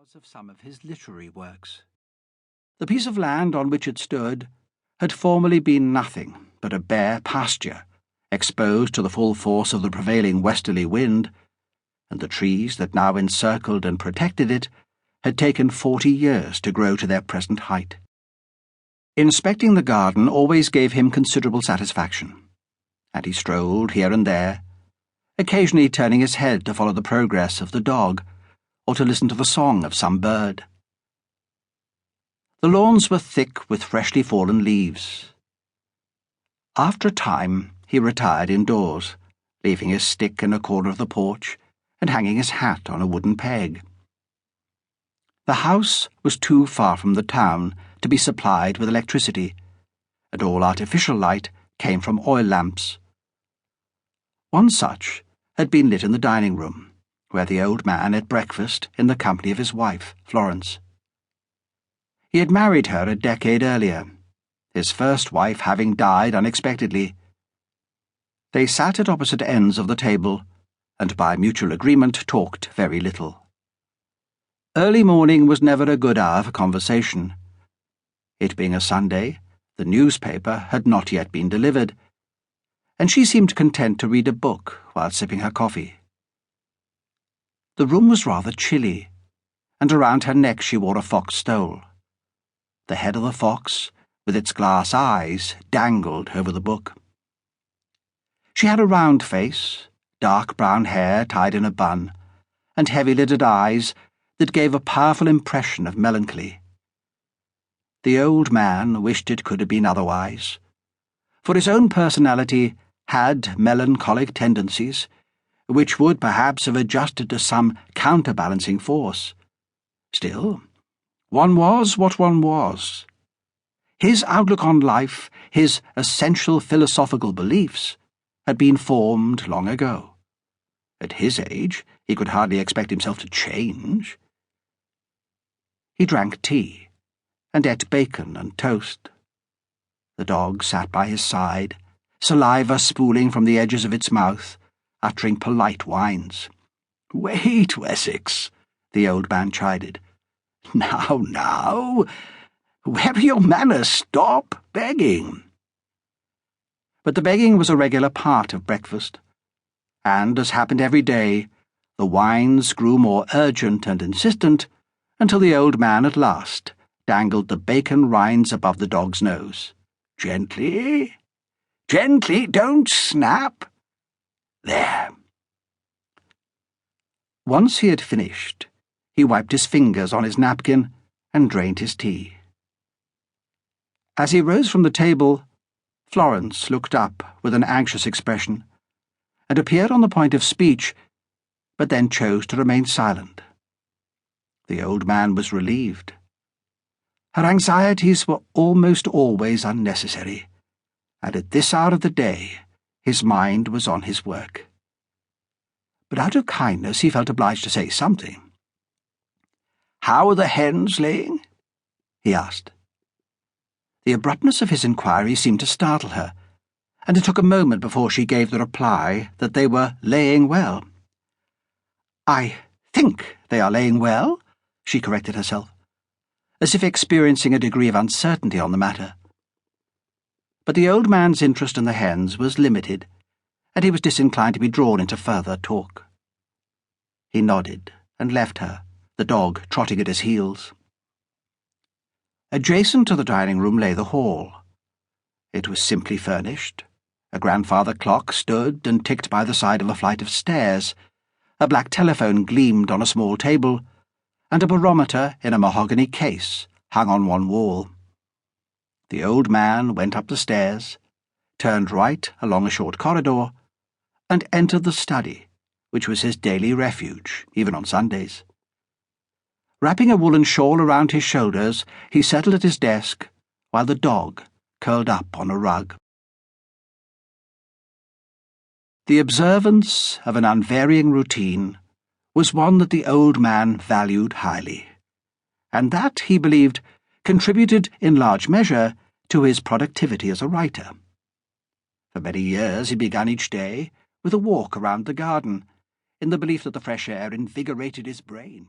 was of some of his literary works. The piece of land on which it stood had formerly been nothing but a bare pasture, exposed to the full force of the prevailing westerly wind, and the trees that now encircled and protected it had taken 40 years to grow to their present height. Inspecting the garden always gave him considerable satisfaction, and he strolled here and there, occasionally turning his head to follow the progress of the dog or to listen to the song of some bird. The lawns were thick with freshly fallen leaves. After a time, he retired indoors, leaving his stick in a corner of the porch and hanging his hat on a wooden peg. The house was too far from the town to be supplied with electricity, and all artificial light came from oil lamps. One such had been lit in the dining room, where the old man ate breakfast in the company of his wife, Florence. He had married her a decade earlier, his first wife having died unexpectedly. They sat at opposite ends of the table, and by mutual agreement talked very little. Early morning was never a good hour for conversation. It being a Sunday, the newspaper had not yet been delivered, and she seemed content to read a book while sipping her coffee. The room was rather chilly, and around her neck she wore a fox stole. The head of the fox, with its glass eyes, dangled over the book. She had a round face, dark brown hair tied in a bun, and heavy-lidded eyes that gave a powerful impression of melancholy. The old man wished it could have been otherwise, for his own personality had melancholic tendencies, which would perhaps have adjusted to some counterbalancing force. Still, one was what one was. His outlook on life, his essential philosophical beliefs, had been formed long ago. At his age, he could hardly expect himself to change. He drank tea, and ate bacon and toast. The dog sat by his side, saliva spooling from the edges of its mouth, uttering polite whines. "Wait, Wessex," the old man chided. Now, where are your manners? Stop begging." But the begging was a regular part of breakfast, and, as happened every day, the whines grew more urgent and insistent until the old man at last dangled the bacon rinds above the dog's nose. "Gently, gently, don't snap. There." Once he had finished, he wiped his fingers on his napkin and drained his tea. As he rose from the table, Florence looked up with an anxious expression and appeared on the point of speech, but then chose to remain silent. The old man was relieved. Her anxieties were almost always unnecessary, and at this hour of the day his mind was on his work. But out of kindness he felt obliged to say something. "How are the hens laying?" he asked. The abruptness of his inquiry seemed to startle her, and it took a moment before she gave the reply that they were laying well. "I think they are laying well," she corrected herself, as if experiencing a degree of uncertainty on the matter. But the old man's interest in the hens was limited, and he was disinclined to be drawn into further talk. He nodded and left her, the dog trotting at his heels. Adjacent to the dining room lay the hall. It was simply furnished. A grandfather clock stood and ticked by the side of a flight of stairs. A black telephone gleamed on a small table, and a barometer in a mahogany case hung on one wall. The old man went up the stairs, turned right along a short corridor, and entered the study, which was his daily refuge, even on Sundays. Wrapping a woolen shawl around his shoulders, he settled at his desk, while the dog curled up on a rug. The observance of an unvarying routine was one that the old man valued highly, and that, he believed, contributed in large measure to his productivity as a writer. For many years he began each day with a walk around the garden, in the belief that the fresh air invigorated his brain.